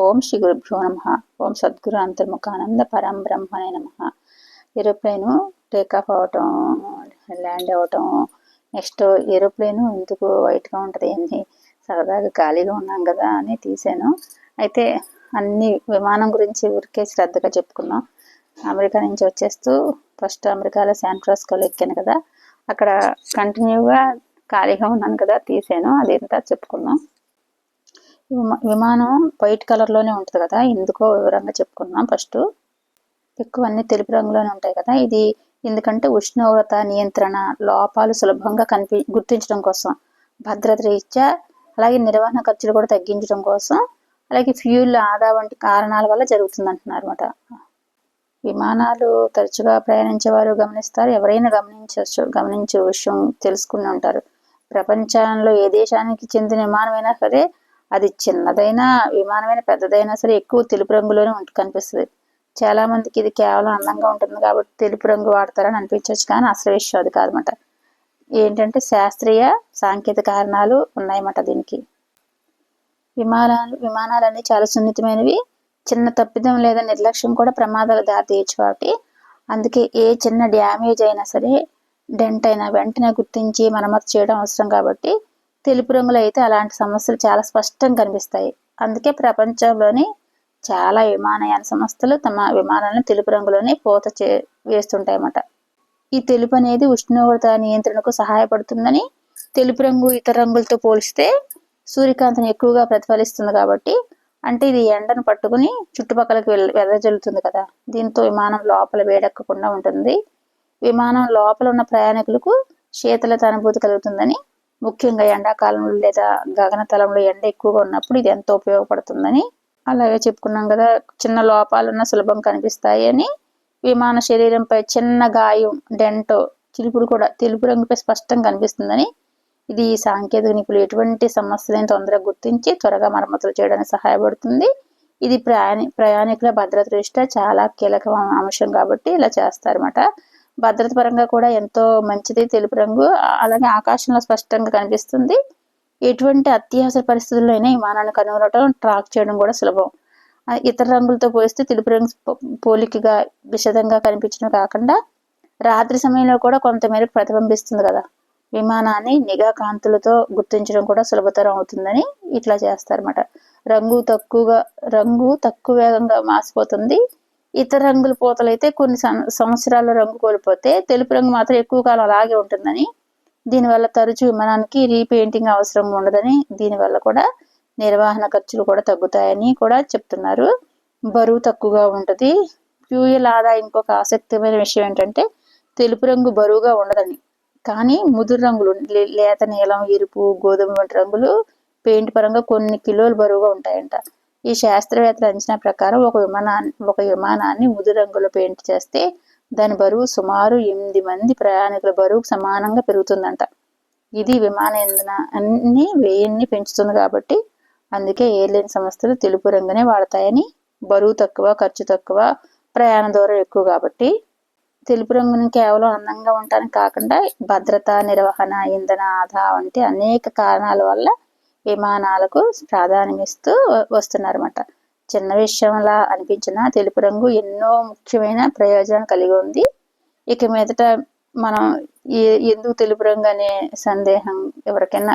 ఓం శ్రీ గురుభ్యో నమ. ఓం సద్గురు అంతర్ముఖానంద పరం బ్రహ్మణే నమ. ఏరోప్లేను టేకాఫ్ అవటం, ల్యాండ్ అవటం, నెక్స్ట్ ఏరోప్లేను ఎందుకు వైట్గా ఉంటుంది అని సరదాగా ఖాళీగా ఉన్నాం కదా అని తీసాను. అయితే అన్ని విమానం గురించి ఊరికే శ్రద్ధగా చెప్పుకున్నాం. అమెరికా నుంచి వచ్చేస్తూ ఫస్ట్ అమెరికాలో శాన్ ఫ్రాన్సిస్కోలో ఎక్కాను కదా, అక్కడ కంటిన్యూగా ఖాళీగా ఉన్నాను కదా తీసాను, అదంతా చెప్పుకుందాం. విమానం వైట్ కలర్లోనే ఉంటుంది కదా, ఎందుకో వివరంగా చెప్పుకుందాం. ఫస్ట్ ఎక్కువ అన్ని తెలుపు రంగులోనే ఉంటాయి కదా. ఇది ఎందుకంటే ఉష్ణోగ్రత నియంత్రణ లోపాలు సులభంగా గుర్తించడం కోసం, భద్రత రీత్యా, అలాగే నిర్వహణ ఖర్చులు కూడా తగ్గించడం కోసం, అలాగే ఫ్యూల్ ఆదా వంటి కారణాల వల్ల జరుగుతుంది అంటున్నారు అనమాట. విమానాలు తరచుగా ప్రయాణించే వారు గమనిస్తారు, ఎవరైనా గమనించే విషయం తెలుసుకుని ఉంటారు. ప్రపంచంలో ఏ దేశానికి చెందిన విమానమైనా సరే, అది చిన్నదైనా విమానమైన పెద్దదైనా సరే ఎక్కువ తెలుపు రంగులోనే కనిపిస్తుంది. చాలా మందికి ఇది కేవలం అందంగా ఉంటుంది కాబట్టి తెలుపు రంగు వాడతారని అనిపించవచ్చు, కానీ అసలు విషయం అది కాదన్నమాట. ఏంటంటే శాస్త్రీయ సాంకేతిక కారణాలు ఉన్నాయన్నమాట దీనికి. విమానాలన్నీ చాలా సున్నితమైనవి. చిన్న తప్పిదం లేదా నిర్లక్ష్యం కూడా ప్రమాదాలు దారితీయచ్చు కాబట్టి, అందుకే ఏ చిన్న డ్యామేజ్ అయినా సరే, డెంట్ అయినా వెంటనే గుర్తించి మరమ్మతు చేయడం అవసరం. కాబట్టి తెలుపు రంగులో అయితే అలాంటి సమస్యలు చాలా స్పష్టంగా కనిపిస్తాయి. అందుకే ప్రపంచంలోని చాలా విమానయాన సంస్థలు తమ విమానాలను తెలుపు రంగులోనే వేస్తుంటాయన్నమాట. ఈ తెలుపు అనేది ఉష్ణోగ్రత నియంత్రణకు సహాయపడుతుందని, తెలుపు రంగు ఇతర రంగులతో పోలిస్తే సూర్యకాంతిని ఎక్కువగా ప్రతిఫలిస్తుంది కాబట్టి, అంటే ఇది ఎండను పట్టుకుని చుట్టుపక్కలకి వెదజల్లుతుంది కదా, దీంతో విమానం లోపల వేడెక్కకుండా ఉంటుంది. విమానం లోపల ఉన్న ప్రయాణికులకు శీతలత అనుభూతి కలుగుతుందని, ముఖ్యంగా ఎండాకాలంలో లేదా గగనతలంలో ఎండ ఎక్కువగా ఉన్నప్పుడు ఇది ఎంతో ఉపయోగపడుతుందని. అలాగే చెప్పుకున్నాం కదా, చిన్న లోపాలున్న సులభం కనిపిస్తాయి అని. విమాన శరీరంపై చిన్న గాయం, డెంటో, చిలుపుడు కూడా తెలుపు రంగుపై స్పష్టంగా కనిపిస్తుందని. ఇది సాంకేతిక నిపుణులు ఎటువంటి సమస్యలను తొందరగా గుర్తించి త్వరగా మరమ్మతులు చేయడానికి సహాయపడుతుంది. ఇది ప్రయాణికుల భద్రత దృష్ట్యా చాలా కీలక అంశం కాబట్టి ఇలా చేస్తారన్నమాట. భద్రత పరంగా కూడా ఎంతో మంచిది తెలుపు రంగు. అలాగే ఆకాశంలో స్పష్టంగా కనిపిస్తుంది. ఎటువంటి అత్యవసర పరిస్థితుల్లో అయినా విమానాన్ని కనుగొనడం, ట్రాక్ చేయడం కూడా సులభం. ఇతర రంగులతో పోలిస్తే తెలుపు రంగు పోలికగా విషదంగా కనిపించడం కాకుండా రాత్రి సమయంలో కూడా కొంతమేరకు ప్రతిబింబిస్తుంది కదా, విమానాన్ని నిఘా కాంతులతో గుర్తించడం కూడా సులభతరం అవుతుందని ఇట్లా చేస్తారన్నమాట. రంగు తక్కువ వేగంగా మాసిపోతుంది. ఇతర రంగుల పూతలైతే కొన్ని సంవత్సరాల్లో రంగు కోల్పోతే, తెలుపు రంగు మాత్రం ఎక్కువ కాలం అలాగే ఉంటుందని. దీనివల్ల తరచూ విమానానికి రీపెయింటింగ్ అవసరం ఉండదని, దీనివల్ల కూడా నిర్వహణ ఖర్చులు కూడా తగ్గుతాయని కూడా చెప్తున్నారు. బరువు తక్కువగా ఉంటుంది. ఫ్యూయల్ ఆదా ఇంకొక ఆసక్తిమైన విషయం ఏంటంటే తెలుపు రంగు బరువుగా ఉండదని, కానీ ముదురు రంగులు లేత నీలం, ఎరుపు, గోధుమ వంటి రంగులు పెయింట్ పరంగా కొన్ని కిలోలు బరువుగా ఉంటాయంట. ఈ శాస్త్రవేత్తల అంచనా ప్రకారం ఒక విమానాన్ని ముదురు రంగులో పెయింట్ చేస్తే దాని బరువు సుమారు 8 మంది ప్రయాణికుల బరువుకు సమానంగా పెరుగుతుందంట. ఇది విమాన ఇంధన వ్యయాన్ని పెంచుతుంది కాబట్టి, అందుకే ఎయిర్లైన్ సంస్థలు తెలుపు రంగునే వాడతాయని. బరువు తక్కువ, ఖర్చు తక్కువ, ప్రయాణ దూరం ఎక్కువ కాబట్టి. తెలుపు రంగుని కేవలం అందంగా ఉండటానికి కాకుండా భద్రత, నిర్వహణ, ఇంధన ఆదా వంటి అనేక కారణాల వల్ల విమానాలకు ప్రాధాన్యమిస్తూ వస్తున్నారన్నమాట. చిన్న విషయంలా అనిపించిన తెలుపు రంగు ఎన్నో ముఖ్యమైన ప్రయోజనాలు కలిగి ఉంది. ఇక మీదట మనం ఎందుకు తెలుపు రంగు అనే సందేహం ఎవరికైనా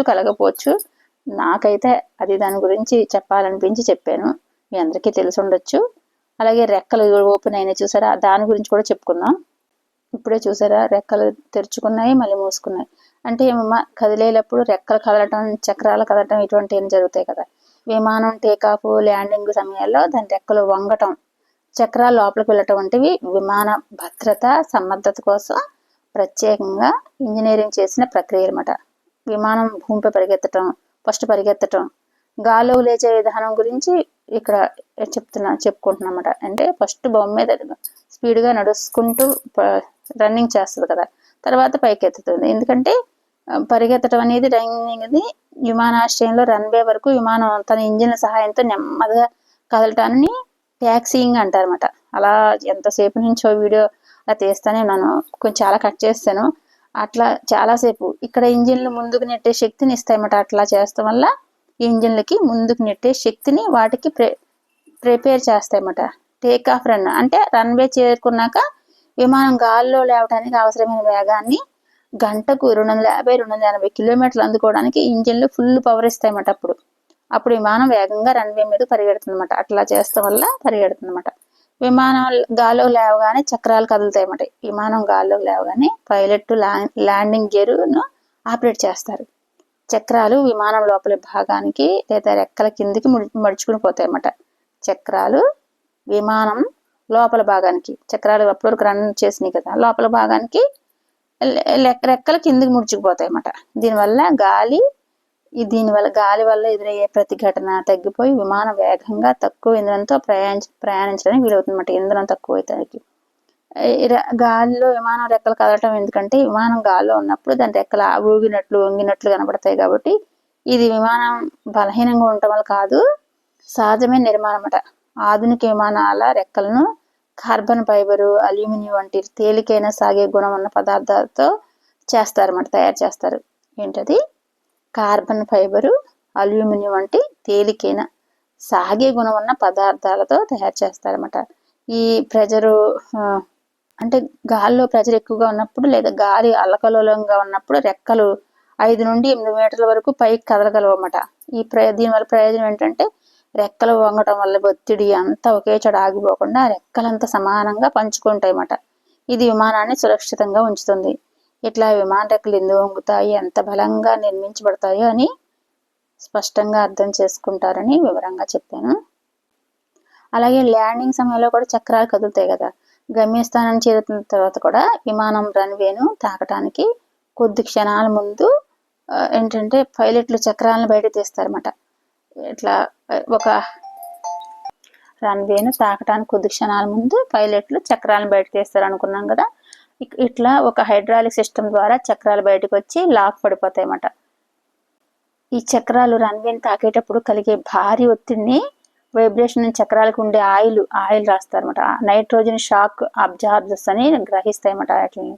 కలగపోవచ్చు. నాకైతే అది దాని గురించి చెప్పాలనిపించి చెప్పాను. మీ అందరికీ తెలిసి ఉండొచ్చు. అలాగే రెక్కలు ఓపెన్ అయినాయి చూసారా, దాని గురించి కూడా చెప్పుకుందాం. ఇప్పుడే చూసారా, రెక్కలు తెరుచుకున్నాయి, మళ్ళీ మూసుకున్నాయి. అంటే కదిలేటప్పుడు రెక్కలు కదలటం, చక్రాలు కదలటం ఇటువంటివి జరుగుతాయి కదా. విమానం టేకాఫ్, ల్యాండింగ్ సమయాల్లో దాని రెక్కలు వంగటం, చక్రాలు లోపలికి వెళ్ళటం వంటివి విమాన భద్రత, సమర్థత కోసం ప్రత్యేకంగా ఇంజనీరింగ్ చేసిన ప్రక్రియ అన్నమాట. విమానం భూమిపై పరిగెత్తటం, గాల్లో లేచే విధానం గురించి ఇక్కడ చెప్పుకుంటున్నమాట. అంటే ఫస్ట్ భూమి మీద స్పీడ్గా నడుచుకుంటూ రన్నింగ్ చేస్తుంది కదా, తర్వాత పైకి ఎత్తుతుంది. ఎందుకంటే పరిగెత్తడం అనేది విమానాశ్రయంలో రన్వే వరకు విమానం తన ఇంజిన్ల సహాయంతో నెమ్మదిగా కదలటాన్ని ట్యాక్సీయింగ్ అంటారన్నమాట. అలా ఎంతసేపు నుంచో వీడియో అలా తీస్తానే ఉన్నాను, కొంచెం చాలా కట్ చేస్తాను. అట్లా చాలాసేపు ఇక్కడ ఇంజిన్లు ముందుకు నెట్టే శక్తిని ఇస్తాయన్నమాట. అట్లా చేస్తాం వల్ల ఇంజిన్లకి ముందుకు నెట్టే శక్తిని వాటికి ప్రిపేర్ చేస్తాయన్నమాట. టేక్ ఆఫ్ రన్ అంటే రన్వే చేరుకున్నాక విమానం గాల్లో లేవడానికి అవసరమైన వేగాన్ని గంటకు 250-280 కిలోమీటర్లు అందుకోవడానికి ఇంజిన్లు ఫుల్ పవర్ ఇస్తాయన్నమాట. అప్పుడు విమానం వేగంగా రన్వే మీద పరిగెడుతుంది అనమాట. అట్లా చేస్తాం వల్ల పరిగెడుతుంది అనమాట. విమానం గాల్లో లేవగానే చక్రాలు కదులుతాయి అన్నమాట. విమానం గాల్లో లేవగానే పైలట్ ల్యాండింగ్ గేరును ఆపరేట్ చేస్తారు. చక్రాలు విమానం లోపలి భాగానికి లేదా రెక్కల కిందికి మడుచుకుని పోతాయి అన్నమాట. చక్రాలు విమానం లోపల భాగానికి, చక్రాలు అప్పటివరకు రన్ చేసినాయి కదా, లోపల భాగానికి రెక్కల కిందికి ముడుచుకుపోతాయి అన్నమాట. దీనివల్ల గాలి వల్ల ఎదురయ్యే ప్రతిఘటన తగ్గిపోయి విమానం వేగంగా తక్కువ ఇంధనంతో ప్రయాణించడానికి వీలవుతుంది అన్నమాట. ఇంధనం తక్కువ అయితే గాలిలో విమానం రెక్కలు కదలటం ఎందుకంటే విమానం గాల్లో ఉన్నప్పుడు దాని రెక్కలు ఊగినట్లు వంగినట్లు కనబడతాయి కాబట్టి ఇది విమానం బలహీనంగా ఉండటం వల్ల కాదు, సహజమైన నిర్మాణం అన్నమాట. ఆధునిక విమానాల రెక్కలను కార్బన్ ఫైబరు, అల్యూమినియం వంటి తేలికైన సాగే గుణం ఉన్న పదార్థాలతో తయారు చేస్తారు. ఏంటది? కార్బన్ ఫైబరు, అల్యూమినియం వంటి తేలికైన సాగే గుణం ఉన్న పదార్థాలతో తయారు చేస్తారన్నమాట. ఈ ప్రెజరు అంటే గాలిలో ప్రెజర్ ఎక్కువగా ఉన్నప్పుడు లేదా గాలి అల్లకల్లోలంగా ఉన్నప్పుడు రెక్కలు 5 నుండి 8 మీటర్ల వరకు పైకి కదలగలవు అన్నమాట. దీనివల్ల ప్రయోజనం ఏంటంటే రెక్కలు వంగటం వల్ల ఒత్తిడి అంతా ఒకే చోట ఆగిపోకుండా రెక్కలంతా సమానంగా పంచుకుంటాయి అన్నమాట. ఇది విమానాన్ని సురక్షితంగా ఉంచుతుంది. ఇట్లా విమాన రెక్కలు ఎందుకు వంగుతాయి, ఎంత బలంగా నిర్మించబడతాయో అని స్పష్టంగా అర్థం చేసుకుంటారని వివరంగా చెప్పాను. అలాగే ల్యాండింగ్ సమయంలో కూడా చక్రాలు కదులుతాయి కదా. గమ్యస్థానం చేరుతున్న తర్వాత కూడా విమానం రన్వేను తాకటానికి కొద్ది క్షణాల ముందు ఏంటంటే పైలట్లు చక్రాలను బయట తీస్తారన్నమాట. ఇట్లా ఒక రన్వేను తాకటానికి కొద్ది క్షణాల ముందు పైలట్లు చక్రాలను బయట తీస్తారు అనుకున్నాం కదా. ఇట్లా ఒక హైడ్రాలిక్ సిస్టమ్ ద్వారా చక్రాలు బయటకు వచ్చి లాక్ పడిపోతాయి అన్నమాట. ఈ చక్రాలు రన్వేని తాకేటప్పుడు కలిగే భారీ ఒత్తిడిని వైబ్రేషన్ చక్రాలకు ఉండే ఆయిల్ రాస్తారన్నమాట. నైట్రోజన్ షాక్ అబ్జార్బర్స్ అని గ్రహిస్తాయన్నమాట. వాటిని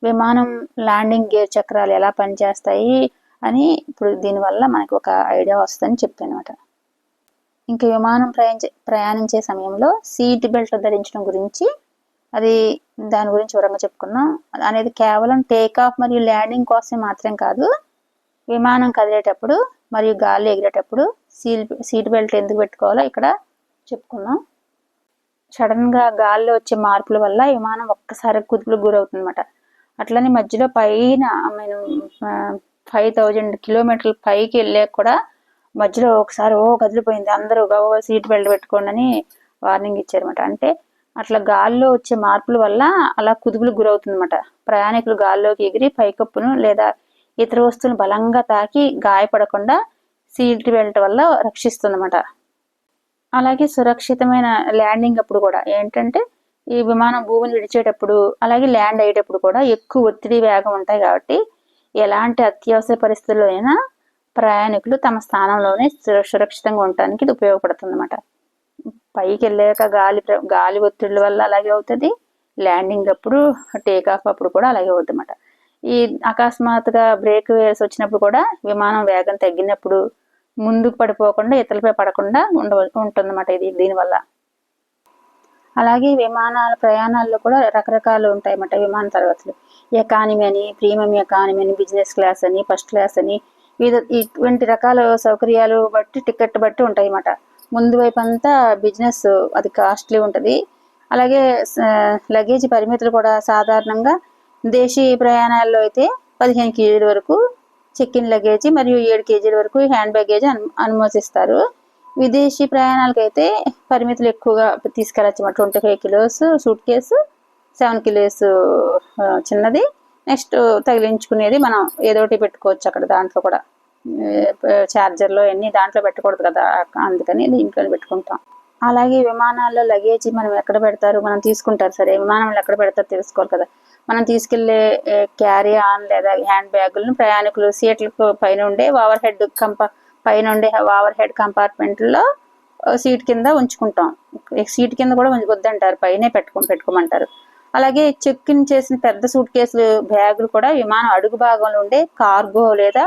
విమానం ల్యాండింగ్ గేర్ చక్రాలు ఎలా పనిచేస్తాయి అని ఇప్పుడు దీనివల్ల మనకు ఒక ఐడియా వస్తుందని చెప్పాను అనమాట. ఇంకా విమానం ప్రయాణించే సమయంలో సీట్ బెల్ట్ ధరించడం గురించి దాని గురించి వివరంగా చెప్పుకున్నాం. అనేది కేవలం టేక్ ఆఫ్ మరియు ల్యాండింగ్ కోసం మాత్రం కాదు, విమానం కదిలేటప్పుడు మరియు గాలి ఎగిరేటప్పుడు సీట్ బెల్ట్ ఎందుకు పెట్టుకోవాలో ఇక్కడ చెప్పుకున్నాం. సడన్ గా గాల్లో వచ్చే మార్పుల వల్ల విమానం ఒక్కసారి కుదుపులకు గురవుతుంది అనమాట. అట్లనే మధ్యలో పైన 5000 కిలోమీటర్ల పైకి వెళ్ళే కూడా మధ్యలో ఒకసారి కదిలిపోయింది, అందరూ సీట్ బెల్ట్ పెట్టుకోండి అని వార్నింగ్ ఇచ్చారన్నమాట. అంటే అట్లా గాల్లో వచ్చే మార్పుల వల్ల అలా కుదుపులకు గురవుతుంది అనమాట. ప్రయాణికులు గాల్లోకి ఎగిరి పైకప్పును లేదా ఇతర వస్తువులను బలంగా తాకి గాయపడకుండా సీట్ బెల్ట్ వల్ల రక్షిస్తుంది అనమాట. అలాగే సురక్షితమైన ల్యాండింగ్ అప్పుడు కూడా ఏంటంటే ఈ విమానం భూమిని విడిచేటప్పుడు అలాగే ల్యాండ్ అయ్యేటప్పుడు కూడా ఎక్కువ ఒత్తిడి వేగం ఉంటాయి కాబట్టి ఎలాంటి అత్యవసర పరిస్థితుల్లో అయినా ప్రయాణికులు తమ స్థానంలోనే సురక్షితంగా ఉండటానికి ఇది ఉపయోగపడుతుంది అనమాట. పైకి వెళ్ళాక గాలి ఒత్తిడి వల్ల అలాగే అవుతుంది, ల్యాండింగ్ అప్పుడు టేక్ ఆఫ్ అప్పుడు కూడా అలాగే అవుతుంది అనమాట. ఈ అకస్మాత్తుగా బ్రేక్ వేసి వచ్చినప్పుడు కూడా విమానం వేగం తగ్గినప్పుడు ముందుకు పడిపోకుండా ఇతరులపై పడకుండా ఉంటుందన్నమాట దీనివల్ల. అలాగే విమానాల ప్రయాణాల్లో కూడా రకరకాలు ఉంటాయి అన్నమాట. విమాన తరగతులు ఎకానమీ అని, ప్రీమియం ఎకానమీ అని, బిజినెస్ క్లాస్ అని, ఫస్ట్ క్లాస్ అని, ఇటువంటి రకాల సౌకర్యాలు బట్టి టికెట్ బట్టి ఉంటాయి అన్నమాట. ముందు వైపు అంతా బిజినెస్, అది కాస్ట్లీ ఉంటుంది. అలాగే లగేజ్ పరిమితులు కూడా సాధారణంగా దేశీయ ప్రయాణాల్లో అయితే 15 కేజీల వరకు చెక్ ఇన్ లగేజ్ మరియు 7 కేజీల వరకు హ్యాండ్ బ్యాగేజ్ అనుమతిస్తారు. విదేశీ ప్రయాణాలకైతే పరిమితులు ఎక్కువగా తీసుకెళ్ళచ్చు. 25 కిలోస్ సూట్ కేసు, 7 కిలోస్ చిన్నది, నెక్స్ట్ తగిలించుకునేది మనం ఏదో ఒకటి పెట్టుకోవచ్చు అక్కడ. దాంట్లో కూడా ఛార్జర్లో అన్ని దాంట్లో పెట్టకూడదు కదా, అందుకని దీంట్లో పెట్టుకుంటాం. అలాగే విమానాల్లో లగేజ్ మనం ఎక్కడ పెడతారు, మనం తీసుకుంటారు సరే, విమానంలో ఎక్కడ పెడతారు తెలుసుకోవాలి కదా. మనం తీసుకెళ్లే క్యారీ ఆన్ లేదా హ్యాండ్ బ్యాగులను ప్రయాణికులు సీట్లకు పైన ఉండే ఓవర్ హెడ్ కంపార్ట్మెంట్లో సీట్ కింద ఉంచుకుంటాం. సీట్ కింద కూడా వద్దంటారు, పైనే పెట్టుకోమంటారు. అలాగే చెక్ ఇన్ చేసిన పెద్ద సూట్ కేసులు బ్యాగులు కూడా విమానం అడుగు భాగంలో ఉండే కార్గో లేదా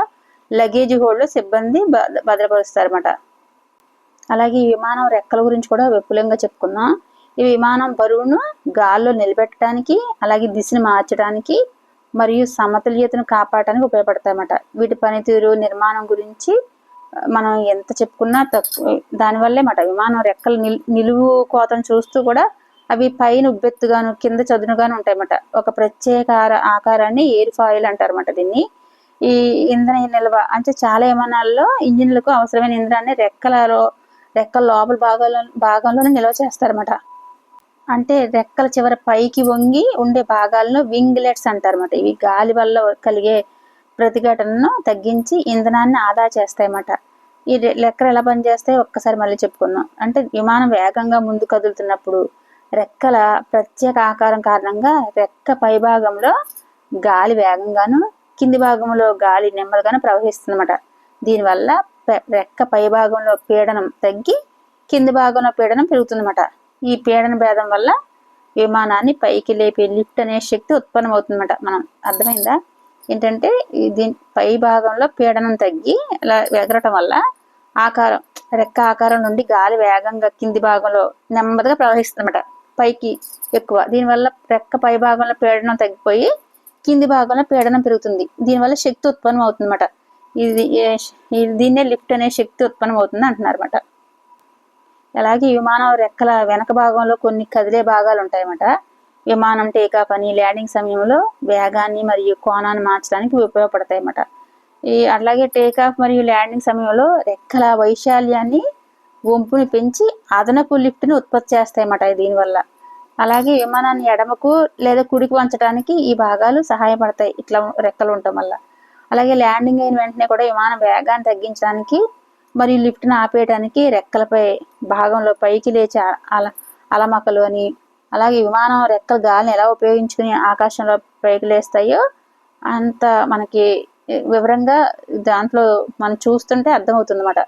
లగేజ్ హోల్డ్లో సిబ్బంది భద్రపరుస్తారన్నమాట. అలాగే ఈ విమానం రెక్కల గురించి కూడా విపులంగా చెప్పుకున్నాం. ఈ విమానం బరువును గాల్లో నిలబెట్టడానికి, అలాగే దిశను మార్చడానికి మరియు సమతుల్యతను కాపాడటానికి ఉపయోగపడతాయన్నమాట. వీటి పనితీరు, నిర్మాణం గురించి మనం ఎంత చెప్పుకున్నా తక్కువ. దానివల్లే మాట విమానం రెక్కల నిలువు కోతను చూస్తూ కూడా అవి పైన ఉబ్బెత్తుగాను కింద చదునుగాను ఉంటాయన్నమాట. ఒక ప్రత్యేక ఆకారాన్ని ఎయిర్ ఫాయిల్ అంటారన్నమాట దీన్ని. ఈ ఇంధన నిల్వ అంటే చాలా విమానాల్లో ఇంజిన్లకు అవసరమైన ఇంధనాన్ని రెక్కల లోపల భాగంలోనే నిల్వ చేస్తారన్నమాట. అంటే రెక్కల చివర పైకి వంగి ఉండే భాగాలను వింగ్లెట్స్ అంటారన్నమాట. ఇవి గాలి వల్ల కలిగే ప్రతిఘటనను తగ్గించి ఇంధనాన్ని ఆదా చేస్తాయన్నమాట. ఈ రెక్కలు ఎలా పనిచేస్తాయి ఒక్కసారి మళ్ళీ చెప్పుకున్నాం. అంటే విమానం వేగంగా ముందు కదులుతున్నప్పుడు రెక్కల ప్రత్యేక ఆకారం కారణంగా రెక్క పై భాగంలో గాలి వేగంగాను, కింది భాగంలో గాలి నెమ్మదిగాను ప్రవహిస్తుందన్నమాట. దీనివల్ల రెక్క పై భాగంలో పీడనం తగ్గి కింది భాగంలో పీడనం పెరుగుతుందన్నమాట. ఈ పీడన భేదం వల్ల విమానాన్ని పైకి లేపే లిఫ్ట్ అనే శక్తి ఉత్పన్నమవుతుందన్నమాట. మనం అర్థమైందా? ఏంటంటే దీని పై భాగంలో పీడనం తగ్గి ఇలా ఎగరటం వల్ల రెక్క ఆకారం నుండి గాలి వేగంగా కింది భాగంలో నెమ్మదిగా ప్రవహిస్తుందన్నమాట, పైకి ఎక్కువ. దీనివల్ల రెక్క పై భాగంలో పీడనం తగ్గిపోయి కింది భాగంలో పీడనం పెరుగుతుంది. దీనివల్ల శక్తి ఉత్పన్నం అవుతుందన్నమాట. దీన్నే లిఫ్ట్ అనే శక్తి ఉత్పన్నం అవుతుంది అంటున్నారు అన్నమాట. అలాగే విమానం రెక్కల వెనక భాగంలో కొన్ని కదిలే భాగాలు ఉంటాయన్నమాట. విమానం టేకాఫ్ అని ల్యాండింగ్ సమయంలో వేగాన్ని మరియు కోణాన్ని మార్చడానికి ఉపయోగపడతాయి అన్నమాట. అలాగే టేకాఫ్ మరియు ల్యాండింగ్ సమయంలో రెక్కల వైశాల్యాన్ని, వంపుని పెంచి అదనపు లిఫ్ట్ని ఉత్పత్తి చేస్తాయన్నమాట దీనివల్ల. అలాగే విమానాన్ని ఎడమకు లేదా కుడికి వంచడానికి ఈ భాగాలు సహాయపడతాయి ఇట్లా రెక్కలు ఉండటం వల్ల. అలాగే ల్యాండింగ్ అయిన వెంటనే కూడా విమానం వేగాన్ని తగ్గించడానికి మరియు లిఫ్ట్ని ఆపేయడానికి రెక్కలపై భాగంలో పైకి లేచే అలమకలు అని, అలాగే విమానం రెక్కల గాలిని ఎలా ఉపయోగించుకుని ఆకాశంలో పైకి లేస్తాయో అంత మనకి వివరంగా దాంట్లో మనం చూస్తుంటే అర్థమవుతుంది అన్నమాట.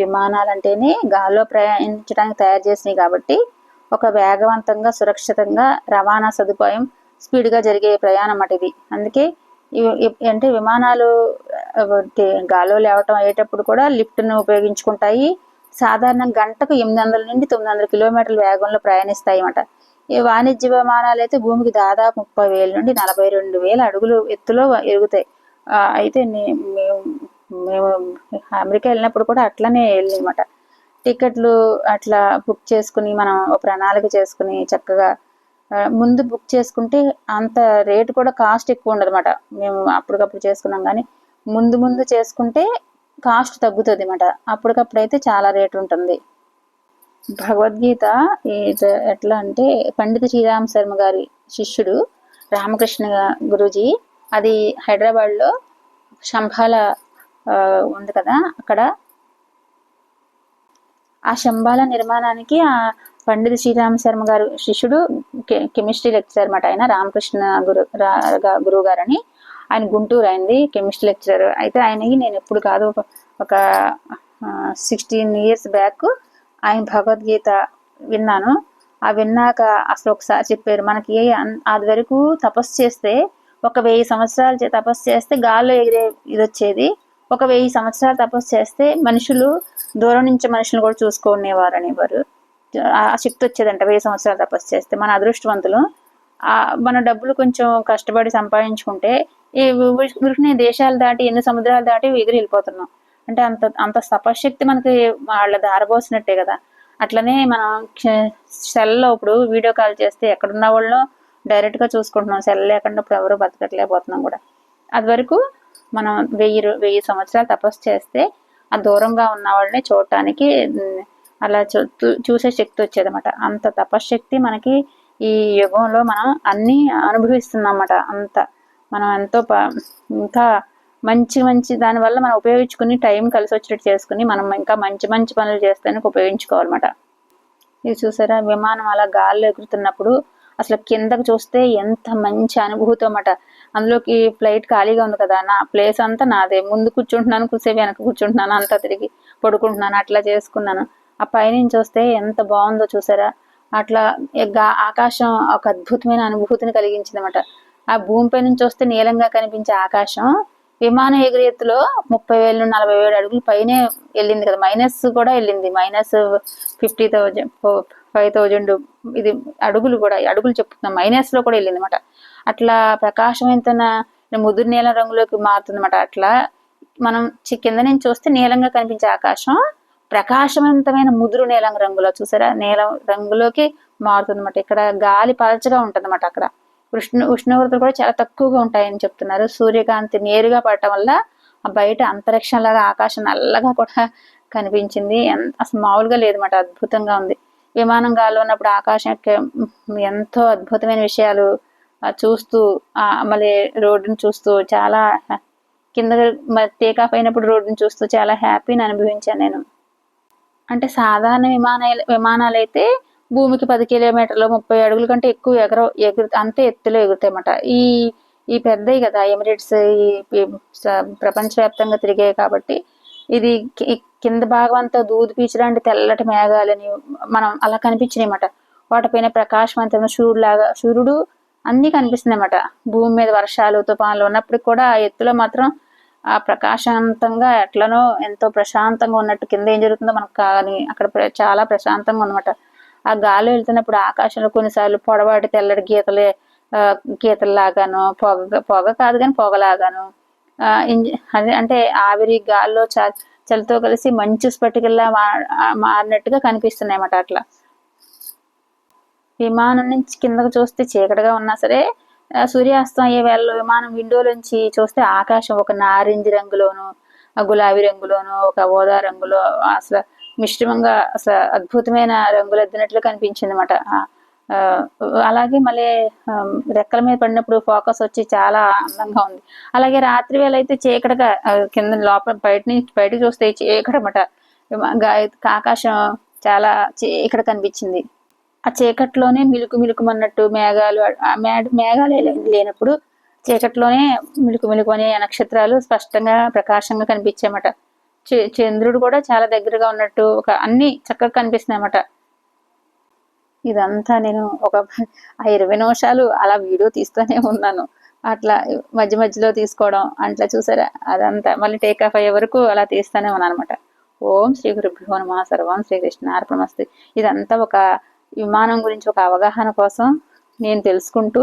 విమానాలంటేనే గాల్లో ప్రయాణించడానికి తయారు చేసినవి కాబట్టి ఒక వేగవంతంగా, సురక్షితంగా రవాణా సదుపాయం, స్పీడ్గా జరిగే ప్రయాణం అన్నమాట ఇది. అందుకే అంటే విమానాలు గాల్లో లేవటం అయ్యేటప్పుడు కూడా లిఫ్ట్ను ఉపయోగించుకుంటాయి. సాధారణ గంటకు 800 నుండి 900 కిలోమీటర్ల వేగంలో ప్రయాణిస్తాయి అన్నమాట. ఈ వాణిజ్య విమానాలు అయితే భూమికి దాదాపు 30,000 నుండి 42,000 అడుగులు ఎత్తులో ఎగుతాయి. అయితే మేము అమెరికా వెళ్ళినప్పుడు కూడా అట్లనే వెళ్ళినమాట. టికెట్లు అట్లా బుక్ చేసుకుని మనం ప్రణాళిక చేసుకుని చక్కగా ముందు బుక్ చేసుకుంటే అంత రేటు కూడా కాస్ట్ ఎక్కువ ఉండదు అన్నమాట. మేము అప్పటికప్పుడు చేసుకున్నాం, కానీ ముందు చేసుకుంటే కాస్ట్ తగ్గుతుంది అన్నమాట. అప్పటికప్పుడు అయితే చాలా రేటు ఉంటుంది. భగవద్గీత ఎట్లా అంటే పండిత శ్రీరామ్ శర్మ గారి శిష్యుడు రామకృష్ణ గురూజీ, అది హైదరాబాద్లో శంభాల ఉంది కదా, అక్కడ ఆ శంభాల నిర్మాణానికి ఆ పండిత శ్రీరామ్ శర్మ గారు శిష్యుడు కెమిస్ట్రీ లెక్చరర్ అన్నమాట. ఆయన రామకృష్ణ గురువు గారని, ఆయన గుంటూరు అయింది కెమిస్ట్రీ లెక్చరర్. అయితే ఆయనకి నేను ఎప్పుడు కాదు ఒక 16 years బ్యాక్ ఆయన భగవద్గీత విన్నాను. ఆ విన్నాక అసలు ఒకసారి చెప్పారు, మనకి అది వరకు తపస్సు చేస్తే 1000 సంవత్సరాలు తపస్సు చేస్తే గాల్లో ఎగిరే ఇది వచ్చేది. 1000 సంవత్సరాలు తపస్సు చేస్తే మనుషులు దూరం నుంచి మనుషులు కూడా చూసుకునేవారు అనేవారు. ఆ శక్తి వచ్చేదంట 1000 సంవత్సరాలు తపస్సు చేస్తే. మన అదృష్టవంతులు మన డబ్బులు కొంచెం కష్టపడి సంపాదించుకుంటే ఈ దేశాలు దాటి, ఎన్ని సముద్రాలు దాటి ఎగిరి వెళ్ళిపోతున్నాం. అంటే అంత తపశక్తి మనకి వాళ్ళ దారబోసినట్టే కదా. అట్లనే మనం సెల్లో ఇప్పుడు వీడియో కాల్ చేస్తే ఎక్కడున్న వాళ్ళు డైరెక్ట్గా చూసుకుంటున్నాం. సెల్ లేకుండా ఇప్పుడు ఎవరు బతకట్లేకపోతున్నాం కూడా. అది వరకు మనం 1000 సంవత్సరాలు తపస్సు చేస్తే ఆ దూరంగా ఉన్న వాళ్ళని చూడటానికి అలా చూసే శక్తి వచ్చేదన్నమాట. అంత తపశ్శక్తి మనకి ఈ యుగంలో మనం అన్నీ అనుభవిస్తున్నాం అన్నమాట. అంత మనం ఎంతో ఇంకా మంచి దానివల్ల మనం ఉపయోగించుకుని టైం కలిసి వచ్చేటట్టు చేసుకుని మనం ఇంకా మంచి పనులు చేస్తానికి ఉపయోగించుకోవాలన్నమాట. ఇది చూసారా, విమానం అలా గాల్లో ఎగురుతున్నప్పుడు అసలు కిందకు చూస్తే ఎంత మంచి అనుభూతి అన్నమాట. అందులోకి ఫ్లైట్ ఖాళీగా ఉంది కదా, నా ప్లేస్ అంతా నాదే. ముందు కూర్చుంటున్నాను, కూర్చోవి వెనక కూర్చుంటున్నాను, అంతా తిరిగి పడుకుంటున్నాను, అట్లా చేసుకున్నాను. ఆ పైనుంచి వస్తే ఎంత బాగుందో చూసారా. అట్లా ఆకాశం ఒక అద్భుతమైన అనుభూతిని కలిగించింది అన్నమాట. ఆ భూమిపై నుంచి వస్తే నీలంగా కనిపించే ఆకాశం విమానం ఎగిరే ఎత్తులో 30,000 40,000 అడుగులు పైనే వెళ్ళింది కదా, మైనస్ కూడా వెళ్ళింది, -50,000 5,000 ఇది అడుగులు కూడా, అడుగులు చెప్తున్నాం, మైనస్ లో కూడా వెళ్ళింది అనమాట. అట్లా ప్రకాశవంతమైన ముదురు నీలం రంగులోకి మారుతుంది అనమాట. అట్లా మనం కింద నుంచి చూస్తే నీలంగా కనిపించే ఆకాశం ప్రకాశవంతమైన ముదురు నీలం రంగులో, చూసారా, నీలం రంగులోకి మారుతుంది అనమాట. ఇక్కడ గాలి పలచగా ఉంటుంది అనమాట. అక్కడ ఉష్ణోగ్రతలు కూడా చాలా తక్కువగా ఉంటాయని చెప్తున్నారు. సూర్యకాంతి నేరుగా పడటం వల్ల బయట అంతరిక్షం లాగా ఆకాశం నల్లగా కూడా కనిపించింది. అసలు మామూలుగా లేదన్నమాట, అద్భుతంగా ఉంది. విమానం గాల్లో ఉన్నప్పుడు ఆకాశం ఎంతో అద్భుతమైన విషయాలు చూస్తూ మళ్ళీ రోడ్డుని చూస్తూ చాలా కింద టేకాఫ్ అయినప్పుడు రోడ్డుని చూస్తూ చాలా హ్యాపీని అనుభవించాను నేను. అంటే సాధారణ విమానాలు అయితే భూమికి 10 కిలోమీటర్లు 30 అడుగుల కంటే ఎక్కువ అంతే ఎత్తులో ఎగురుతాయన్నమాట. ఈ పెద్దవి కదా ఎమిరేట్స్, ఈ ప్రపంచవ్యాప్తంగా తిరిగాయి కాబట్టి ఇది కింద భాగం అంతా దూది పీచలాంటి తెల్లటి మేఘాలని మనం అలా కనిపించినాయి అన్నమాట. వాటిపైన ప్రకాశవంతమైన సూర్యుడు అన్ని కనిపిస్తున్నాయి అన్నమాట. భూమి మీద వర్షాలు తుఫాన్లు ఉన్నప్పుడు కూడా ఆ ఎత్తులో మాత్రం ఆ ప్రకాశవంతంగా ఎట్లనో ఎంతో ప్రశాంతంగా ఉన్నట్టు, కింద ఏం జరుగుతుందో మనకు కానీ అక్కడ చాలా ప్రశాంతంగా ఉన్నమాట. ఆ గాలి వెళ్తున్నప్పుడు ఆకాశంలో కొన్నిసార్లు పొడవాటి తెల్లటి గీతల్లాగాను, పొగ కాదు కానీ పొగలాగాను, అంటే ఆవిరి గాల్లో చలితో కలిసి మంచు స్ఫటికల్లా మారినట్టుగా కనిపిస్తున్నాయి అన్నమాట. అట్లా విమానం నుంచి కిందకు చూస్తే చీకటిగా ఉన్నా సరే సూర్యాస్తం అయ్యే వేళలో విమానం విండోలోంచి చూస్తే ఆకాశం ఒక నారింజ రంగులోను, గులాబీ రంగులోను, ఒక ఓదా రంగులో అసలు మిశ్రమంగా అసలు అద్భుతమైన రంగులు ఎద్దినట్లు కనిపించింది అనమాట. అలాగే మళ్ళీ రెక్కల మీద పడినప్పుడు ఫోకస్ వచ్చి చాలా అందంగా ఉంది. అలాగే రాత్రి వేళ అయితే చీకటిగా కింద లోపల బయటకు చూస్తే చీకటి అన్నమాట. ఆకాశం చాలా చీకటి కనిపించింది. ఆ చీకట్లోనే మిలుకుమన్నట్టు మేఘాలు లేనప్పుడు చీకట్లోనే మిలుకుమనే నక్షత్రాలు స్పష్టంగా ప్రకాశంగా కనిపించాయన్నమాట. చంద్రుడు కూడా చాలా దగ్గరగా ఉన్నట్టు అన్ని చక్కగా కనిపిస్తున్నాయి అన్నమాట. ఇదంతా నేను ఒక 20 నిమిషాలు అలా వీడియో తీస్తూనే ఉన్నాను. అట్లా మధ్య మధ్యలో తీసుకోవడం అట్లా చూసారా, అదంతా మళ్ళీ టేకాఫ్ అయ్యే వరకు అలా తీస్తూనే ఉన్నాను అనమాట. ఓం శ్రీ గురుభ్యో నమః. సర్వం శ్రీకృష్ణార్పణమస్తు. ఇదంతా ఒక విమానం గురించి ఒక అవగాహన కోసం నేను తెలుసుకుంటూ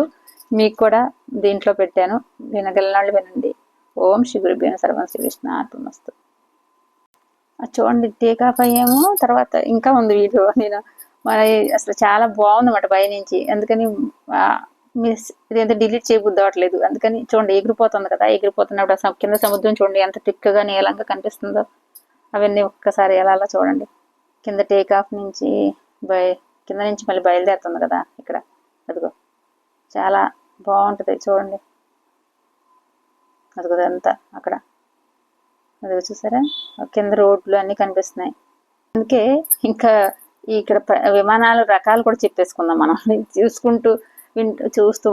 మీకు కూడా దీంట్లో పెట్టాను. వినగలనాళ్ళు వినండి. ఓం శ్రీ గురుభ్యో సర్వం శ్రీకృష్ణార్పణమస్తు. చూడండి, టేకాఫ్ అయ్యాము. తర్వాత ఇంకా ఉంది వీడియో. నేను మరి అసలు చాలా బాగుందన్నమాట పైనుంచి. అందుకని ఇదేంత డిలీట్ చేయబుద్ధి అవ్వట్లేదు. అందుకని చూడండి, ఎగిరిపోతుంది కదా, ఎగిరిపోతున్నప్పుడు కింద సముద్రం చూడండి ఎంత తిక్కగా నీలంగా కనిపిస్తుందో. అవన్నీ ఒక్కసారి ఎలా చూడండి. కింద టేకాఫ్ నుంచి కింద నుంచి మళ్ళీ బయలుదేరుతుంది కదా ఇక్కడ, అదిగో చాలా బాగుంటుంది చూడండి. అదిగో అంతా అక్కడ, అదిగో చూసారా, కింద రోడ్లు అన్నీ కనిపిస్తున్నాయి. అందుకే ఇంకా ఇక్కడ విమానాల రకాలు కూడా చెప్పేసుకుందాం మనం, చూస్తూ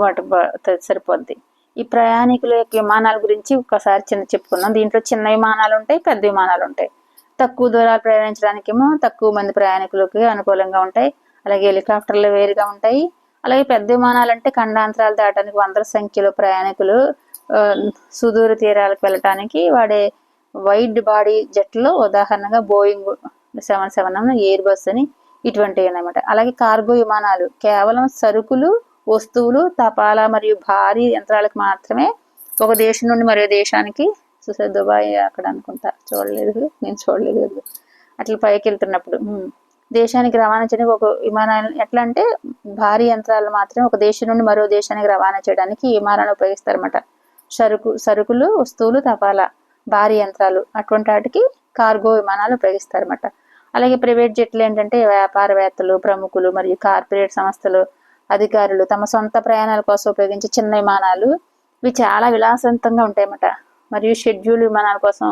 సరిపోద్ది. ఈ ప్రయాణికుల యొక్క విమానాల గురించి ఒకసారి చెప్పుకుందాం. దీంట్లో చిన్న విమానాలు ఉంటాయి, పెద్ద విమానాలు ఉంటాయి. తక్కువ దూరాలు ప్రయాణించడానికేమో తక్కువ మంది ప్రయాణికులకి అనుకూలంగా ఉంటాయి. అలాగే హెలికాప్టర్లు వేరుగా ఉంటాయి. అలాగే పెద్ద విమానాలు అంటే ఖండాంతరాలు దాటానికి వందల సంఖ్యలో ప్రయాణికులు సుదూర తీరాలకు వెళ్ళటానికి వాడే వైడ్ బాడీ జెట్లో ఉదాహరణగా బోయింగ్ 777, ఎయిర్ బస్ అని ఇటువంటివి అన్నమాట. అలాగే కార్గో విమానాలు కేవలం సరుకులు, వస్తువులు, తపాలా మరియు భారీ యంత్రాలకు మాత్రమే ఒక దేశం నుండి మరో దేశానికి, చూసారు దుబాయ్ అక్కడ అనుకుంటా, నేను చూడలేదు. అట్లా పైకి వెళ్తున్నప్పుడు దేశానికి రవాణా చేయడానికి ఒక విమానాలు ఎట్లా అంటే భారీ యంత్రాలు మాత్రమే ఒక దేశం నుండి మరో దేశానికి రవాణా చేయడానికి ఈ విమానాలు ఉపయోగిస్తారన్నమాట. సరుకులు, వస్తువులు, తపాలా, భారీ యంత్రాలు అటువంటి వాటికి కార్గో విమానాలు ఉపయోగిస్తారన్నమాట. అలాగే ప్రైవేట్ జెట్లు ఏంటంటే వ్యాపారవేత్తలు, ప్రముఖులు మరియు కార్పొరేట్ సంస్థలు, అధికారులు తమ సొంత ప్రయాణాల కోసం ఉపయోగించే చిన్న విమానాలు. ఇవి చాలా విలాసవంతంగా ఉంటాయన్నమాట. మరియు షెడ్యూల్ విమానాల కోసం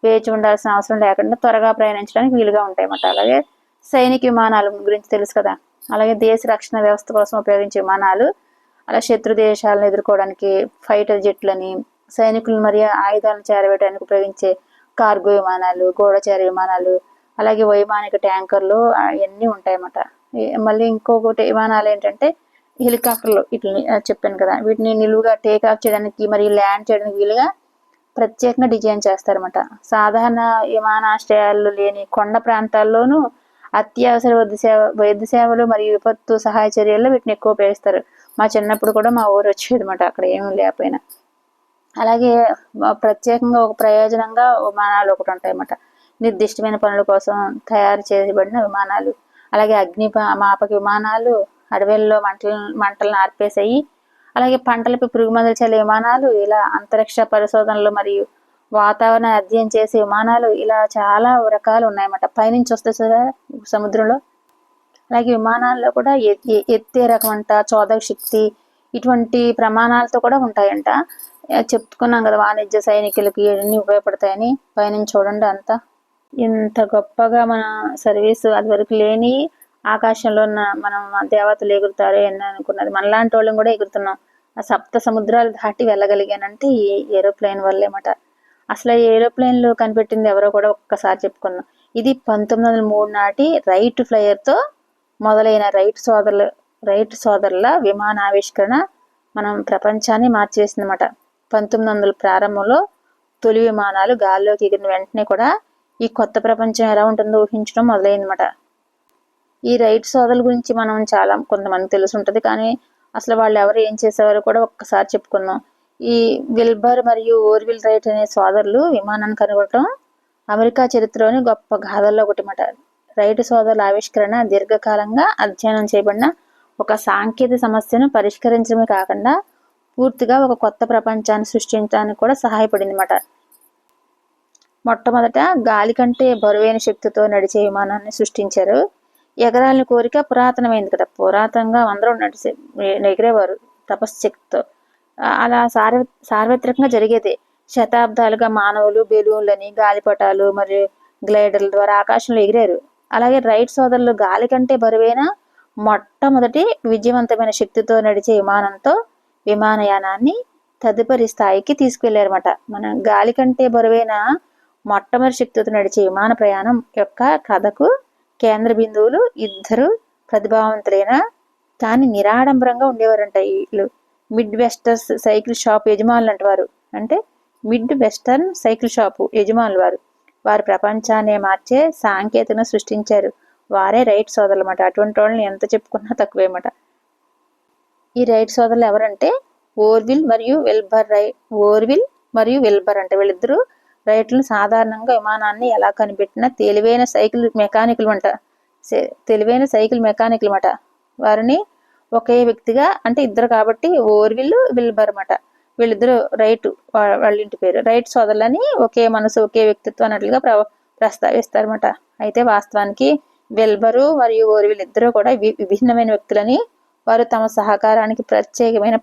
వేచి ఉండాల్సిన అవసరం లేకుండా త్వరగా ప్రయాణించడానికి వీలుగా ఉంటాయన్నమాట. అలాగే సైనిక విమానాల గురించి తెలుసు కదా. అలాగే దేశ రక్షణ వ్యవస్థ కోసం ఉపయోగించే విమానాలు, అలా శత్రు దేశాలను ఎదుర్కోవడానికి ఫైటర్ జెట్లని, సైనికులు మరియు ఆయుధాలను చేరవేయడానికి ఉపయోగించే కార్గో విమానాలు, గూఢచారి విమానాలు, అలాగే వైమానిక ట్యాంకర్లు అవన్నీ ఉంటాయన్నమాట. మళ్ళీ ఇంకొకటి విమానాలు ఏంటంటే హెలికాప్టర్లు. వీటిని చెప్పాను కదా, వీటిని నిలువుగా టేకాఫ్ చేయడానికి మరియు ల్యాండ్ చేయడానికి వీలుగా ప్రత్యేకంగా డిజైన్ చేస్తారన్నమాట. సాధారణ విమానాశ్రయాలు లేని కొండ ప్రాంతాల్లోనూ అత్యవసర వైద్య సేవలు మరియు విపత్తు సహాయ చర్యల్లో వీటిని ఎక్కువ ఉపయోగిస్తారు. మా చిన్నప్పుడు కూడా మా ఊరు వచ్చేదన్నమాట అక్కడ ఏమీ లేకపోయినా. అలాగే ప్రత్యేకంగా ఒక ప్రయోజనంగా విమానాలు ఒకటి ఉంటాయన్నమాట. నిర్దిష్టమైన పనుల కోసం తయారు చేయబడిన విమానాలు. అలాగే మాపక విమానాలు, అడవుల్లో మంటలను ఆర్పేసాయి. అలాగే పంటలపై పురుగు మందులు చల్లే విమానాలు, ఇలా అంతరిక్ష పరిశోధనలు మరియు వాతావరణ అధ్యయనం చేసే విమానాలు, ఇలా చాలా రకాలు ఉన్నాయన్నమాట. పైనుంచి వస్తే సముద్రంలో. అలాగే విమానాల్లో కూడా ఎత్తే రకం అంట, చోదక శక్తి ఇటువంటి ప్రమాణాలతో కూడా ఉంటాయంట. చెప్పుకున్నాం కదా వాణిజ్య సైనికులకి ఇవన్నీ ఉపయోగపడతాయని. పైనుంచి చూడండి అంతా ఇంత గొప్పగా మన సర్వీసు అది వరకు లేని ఆకాశంలో ఉన్న మనం దేవతలు ఎగురుతారు అని అనుకున్నది. మనలాంటి వాళ్ళం కూడా ఎగురుతున్నాం. ఆ సప్త సముద్రాలు దాటి వెళ్ళగలిగానంటే ఈ ఏరోప్లేన్ వల్లేమాట. అసలు ఈ ఏరోప్లేన్లు కనిపెట్టింది ఎవరో కూడా ఒక్కసారి చెప్పుకున్నాం. ఇది 1903 నాటి రైట్ ఫ్లైయర్తో మొదలైన రైట్ సోదరుల విమానావిష్కరణ మనం ప్రపంచాన్ని మార్చేసిందన్నమాట. 1900 ప్రారంభంలో తొలి విమానాలు గాల్లోకి ఎగిరిన వెంటనే కూడా ఈ కొత్త ప్రపంచం ఎలా ఉంటుందో ఊహించడం మొదలైందన్నమాట. ఈ రైట్ సోదరుల గురించి మనం చాలా కొంతమంది తెలిసి ఉంటుంది, కానీ అసలు వాళ్ళు ఎవరు ఏం చేసేవారు కూడా ఒక్కసారి చెప్పుకుందాం. ఈ విల్బర్ మరియు ఓర్విల్ రైట్ అనే సోదరులు విమానాన్ని కనుగొనడం అమెరికా చరిత్రలోని గొప్ప గాథల్లో ఒకటిమాట. రైట్ సోదరుల ఆవిష్కరణ దీర్ఘకాలంగా అధ్యయనం చేయబడిన ఒక సాంకేతిక సమస్యను పరిష్కరించడమే కాకుండా పూర్తిగా ఒక కొత్త ప్రపంచాన్ని సృష్టించడానికి కూడా సహాయపడిందన్నమాట. మొట్టమొదట గాలి కంటే బరువైన శక్తితో నడిచే విమానాన్ని సృష్టించారు. ఎగరాలని కోరిక పురాతనమైంది కదా, పురాతనంగా అందరూ ఎగిరేవారు తపశ్శక్తితో. అలా సార్వత్రికంగా జరిగేది. శతాబ్దాలుగా మానవులు బెలూన్లని, గాలిపటాలు మరియు గ్లైడర్ల ద్వారా ఆకాశంలో ఎగిరారు. అలాగే రైట్ సోదరులు గాలి కంటే బరువైన మొట్టమొదటి విజయవంతమైన శక్తితో నడిచే విమానంతో విమానయానాన్ని తదుపరి స్థాయికి తీసుకెళ్లారన్నమాట. మన గాలి కంటే బరువైన మొట్టమొదటి శక్తితో నడిచే విమాన ప్రయాణం యొక్క కథకు కేంద్ర బిందువులు ఇద్దరు ప్రతిభావంతులైన కానీ నిరాడంబరంగా ఉండేవారంట. వీళ్ళు మిడ్ వెస్టర్న్ సైకిల్ షాప్ యజమానులు అంటవారు. అంటే మిడ్ వెస్టర్న్ సైకిల్ షాపు యజమానులు వారు ప్రపంచాన్ని మార్చే సాంకేతికను సృష్టించారు. వారే రైట్ సోదరులు అన్నమాట. అటువంటి వాళ్ళని ఎంత చెప్పుకున్నా తక్కువేమాట. ఈ రైట్ సోదరులు ఎవరంటే ఓర్విల్ మరియు విల్బర్ అంటే వీళ్ళిద్దరూ రైట్లను సాధారణంగా విమానాన్ని ఎలా కనిపెట్టిన తెలివైన సైకిల్ మెకానికల్ మాట. వారిని ఒకే వ్యక్తిగా, అంటే ఇద్దరు కాబట్టి ఓర్విల్ విల్బర్ మాట. వీళ్ళిద్దరు వాళ్ళ ఇంటి పేరు రైట్ సోదరులని ఒకే మనసు ఒకే వ్యక్తిత్వం అన్నట్లుగా ప్రస్తావిస్తారన్నమాట. అయితే వాస్తవానికి విల్బరు మరియు ఓర్విల్ ఇద్దరు కూడా విభిన్నమైన వ్యక్తులని, వారు తమ సహకారానికి ప్రత్యేకమైన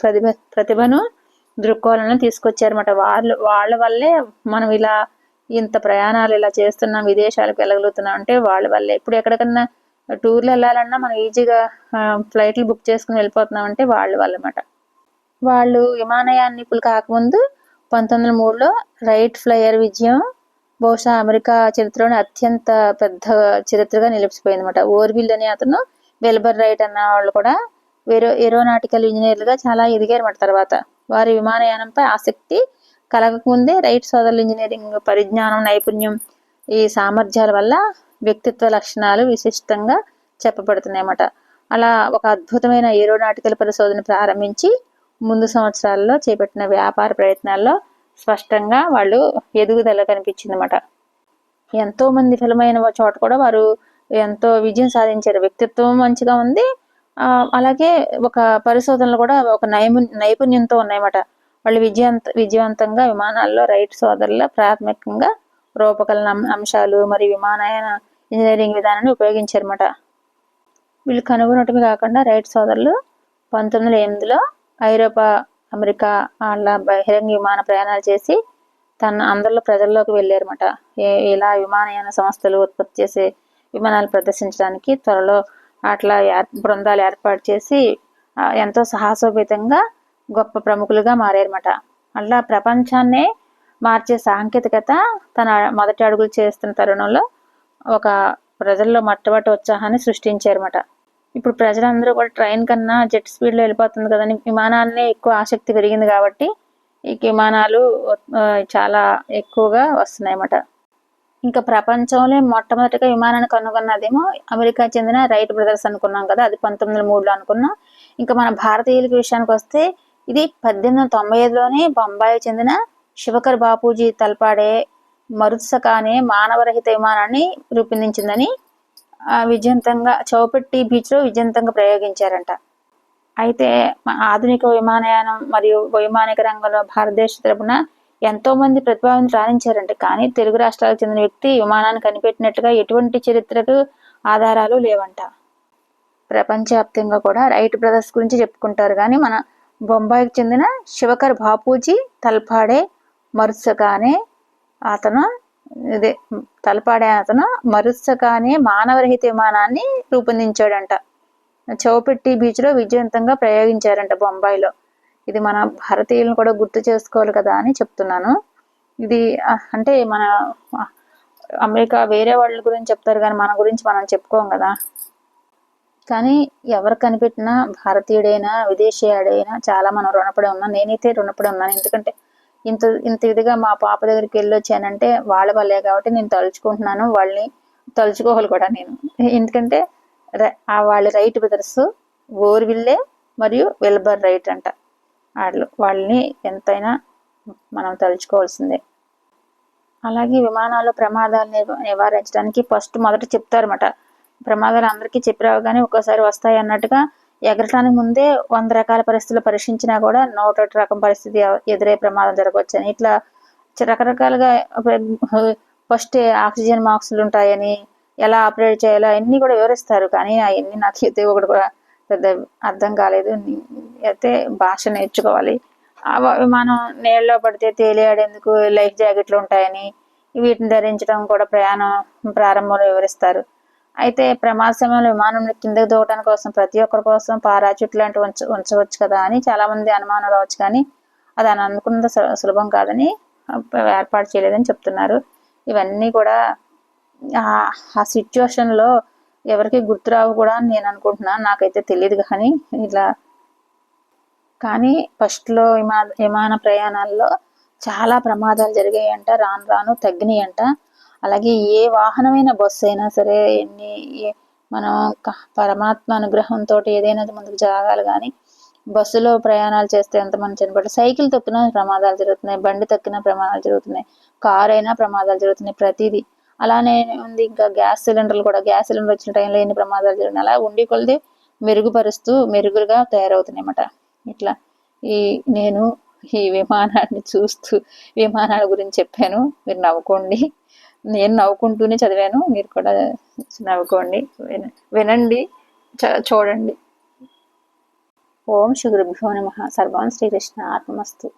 ప్రతిభను దృక్కోణాలను తీసుకొచ్చారన్నమాట. వాళ్ళ వల్లే మనం ఇలా ఇంత ప్రయాణాలు ఇలా చేస్తున్నాం, విదేశాలకు వెళ్ళగలుగుతున్నాం అంటే వాళ్ళ వల్లే. ఇప్పుడు ఎక్కడికన్నా టూర్లు వెళ్ళాలన్నా మనం ఈజీగా ఫ్లైట్లు బుక్ చేసుకుని వెళ్ళిపోతున్నాం అంటే వాళ్ళ వల్ల అన్నమాట. వాళ్ళు విమానయానికులు కాకముందు 1903లో రైట్ ఫ్లైయర్ విజయం బహుశా అమెరికా చరిత్రలోని అత్యంత పెద్ద చరిత్రగా నిలిచిపోయింది అనమాట. ఓర్విల్ అనే అతను, విల్బర్ రైట్ అన్న వాళ్ళు కూడా ఏరోనాటికల్ ఇంజనీర్లుగా చాలా ఎదిగారు అన్నమాట. తర్వాత వారి విమానయానంపై ఆసక్తి కలగకముందే రైట్ సోదరుల ఇంజనీరింగ్ పరిజ్ఞానం, నైపుణ్యం, ఈ సామర్థ్యాల వల్ల వ్యక్తిత్వ లక్షణాలు విశిష్టంగా చెప్పబడుతున్నాయి అన్నమాట. అలా ఒక అద్భుతమైన ఏరోనాటికల్ పరిశోధన ప్రారంభించి ముందు సంవత్సరాల్లో చేపట్టిన వ్యాపార ప్రయత్నాల్లో స్పష్టంగా వాళ్ళు ఎదుగుదల కనిపించింది అన్నమాట. ఎంతో మంది విఫలమైన చోట కూడా వారు ఎంతో విజయం సాధించారు. వ్యక్తిత్వం మంచిగా ఉంది, అలాగే ఒక పరిశోధనలు కూడా ఒక నైపుణ్యంతో ఉన్నాయన్నమాట. వాళ్ళు విజయవంతంగా విమానాల్లో రైట్ సోదరుల ప్రాథమికంగా రూపకల్పన అంశాలు మరియు విమానయాన ఇంజనీరింగ్ విధానాన్ని ఉపయోగించారన్నమాట. వీళ్ళు కనుగొనటమే కాకుండా రైట్ సోదరులు 1908లో ఐరోపా, అమెరికా వాళ్ళ బహిరంగ విమాన ప్రయాణాలు చేసి అందరిలో ప్రజల్లోకి వెళ్ళారన్నమాట. ఇలా విమానయాన సంస్థలు ఉత్పత్తి చేసే విమానాలు ప్రదర్శించడానికి త్వరలో అట్లా బృందాలు ఏర్పాటు చేసి ఎంతో సాహసోపేతంగా గొప్ప ప్రముఖులుగా మారారన్నమాట. అట్లా ప్రపంచాన్నే మార్చే సాంకేతికత తన మొదటి అడుగులు చేస్తున్న తరుణంలో ఒక ప్రజల్లో మొట్టమొదటి ఉత్సాహాన్ని సృష్టించారన్నమాట. ఇప్పుడు ప్రజలందరూ కూడా ట్రైన్ కన్నా జెట్ స్పీడ్లో వెళ్ళిపోతుంది కదని విమానాలనే ఎక్కువ ఆసక్తి పెరిగింది కాబట్టి ఈ విమానాలు చాలా ఎక్కువగా వస్తున్నాయన్నమాట. ఇంకా ప్రపంచంలో మొట్టమొదటిగా విమానాన్ని కనుగొన్నదేమో అమెరికా చెందిన రైట్ బ్రదర్స్ అనుకున్నాం కదా, అది 1903లో అనుకున్నాం. ఇంకా మన భారతీయుల విషయానికి వస్తే ఇది 1895లోనే బొంబాయి చెందిన శివకర్ బాపూజీ తల్పాడే మరుత్సక్ అనే మానవరహిత విమానాన్ని రూపొందించిందని విజయవంతంగా చౌపట్టి బీచ్లో విజయవంతంగా ప్రయోగించారంట. అయితే ఆధునిక విమానయానం మరియు వైమానిక రంగంలో భారతదేశ తరపున ఎంతో మంది ప్రతిభావంతులు రాణించారంట. కానీ తెలుగు రాష్ట్రాలకు చెందిన వ్యక్తి విమానాన్ని కనిపెట్టినట్టుగా ఎటువంటి చరిత్రకు ఆధారాలు లేవంట. ప్రపంచవ్యాప్తంగా కూడా రైట్ బ్రదర్స్ గురించి చెప్పుకుంటారు, కానీ మన బొంబాయికి చెందిన శివకర్ బాపూజీ తల్పాడే మరుత్సక్ అనే అతను మరుత్సక్ అనే మానవరహిత విమానాన్ని రూపొందించాడంట. చౌపట్టి బీచ్లో విజయవంతంగా ప్రయోగించారంట బొంబాయిలో. ఇది మన భారతీయులను కూడా గుర్తు చేసుకోవాలి కదా అని చెప్తున్నాను. ఇది అంటే మన అమెరికా వేరే వాళ్ళ గురించి చెప్తారు, కానీ మన గురించి మనం చెప్పుకోం కదా. కానీ ఎవరు కనిపెట్టినా భారతీయుడైనా విదేశీయుడైనా చాలా మనం రుణపడి ఉన్నాం. నేనైతే రుణపడి ఉన్నాను. ఎందుకంటే ఇంత ఇదిగా మా పాప దగ్గరికి వెళ్ళొచ్చానంటే వాళ్ళ వల్లే కాబట్టి నేను తలుచుకుంటున్నాను. వాళ్ళని తలుచుకోవాలి కూడా నేను. ఎందుకంటే వాళ్ళు రైట్ బ్రదర్స్, ఓర్విల్లే మరియు విల్బర్ రైట్ అంట. వాళ్ళని ఎంతైనా మనం తలుచుకోవాల్సిందే. అలాగే విమానాల్లో ప్రమాదాలు నివారించడానికి మొదట చెప్తారన్నమాట. ప్రమాదాలు అందరికీ చెప్పిరావు కానీ ఒక్కోసారి వస్తాయి అన్నట్టుగా ఎగరటానికి ముందే 100 రకాల పరిస్థితులు పరీక్షించినా కూడా 101 రకం పరిస్థితి ఎదురయ్యే ప్రమాదం జరగవచ్చని, ఇట్లా రకరకాలుగా ఫస్ట్ ఆక్సిజన్ మాస్కులు ఉంటాయని, ఎలా ఆపరేట్ చేయాలో అన్నీ కూడా వివరిస్తారు. కానీ అవన్నీ నాకు అయితే ఒకటి కూడా పెద్ద అర్థం కాలేదు. అయితే భాష నేర్చుకోవాలి. విమానం నీళ్ళలో పడితే తేలియాడేందుకు లైఫ్ జాకెట్లు ఉంటాయని, వీటిని ధరించడం కూడా ప్రయాణం ప్రారంభంలో వివరిస్తారు. అయితే ప్రమాద సమయంలో విమానంలో కిందకి దూకడానికి కోసం ప్రతి ఒక్కరి కోసం పారాచూట్ లాంటివి ఉంచవచ్చు కదా అని చాలా మంది అనుమానం రావచ్చు. కానీ అది అని అనుకున్నది సులభం కాదని ఏర్పాటు చేయలేదని చెప్తున్నారు. ఇవన్నీ కూడా ఆ సిచ్యువేషన్లో ఎవరికి గుర్తురావు కూడా అని నేను అనుకుంటున్నాను. నాకైతే తెలియదు కానీ కానీ ఫస్ట్లో విమాన ప్రయాణాల్లో చాలా ప్రమాదాలు జరిగాయంట, రాను రాను తగ్గినాయంట. అలాగే ఏ వాహనమైన బస్సు అయినా సరే మనం పరమాత్మ అనుగ్రహంతో ఏదైనా ముందుకు జరగాలి. కానీ బస్సులో ప్రయాణాలు చేస్తే ఎంతమంది చనిపోతారు. సైకిల్ తొక్కినా ప్రమాదాలు జరుగుతున్నాయి, బండి తొక్కినా ప్రమాదాలు జరుగుతున్నాయి, కారు అయినా ప్రమాదాలు జరుగుతున్నాయి, ప్రతిదీ అలానే ఉంది. ఇంకా గ్యాస్ సిలిండర్లు కూడా, గ్యాస్ సిలిండర్ వచ్చిన టైంలో ఎన్ని ప్రమాదాలు జరుగుతున్నాయి. అలా ఉండి కొలిది మెరుగుపరుస్తూ మెరుగుగా తయారవుతున్నాయి అన్నమాట. ఇట్లా నేను ఈ విమానాన్ని చూస్తూ విమానాల గురించి చెప్పాను. మీరు నవ్వుకోండి. నేను నవ్వుకుంటూనే చదివాను, మీరు కూడా నవ్వుకోండి, వినండి, చూడండి. ఓం శ్రీ గురుభ్యో నమః. సర్వం శ్రీకృష్ణ ఆత్మస్తు.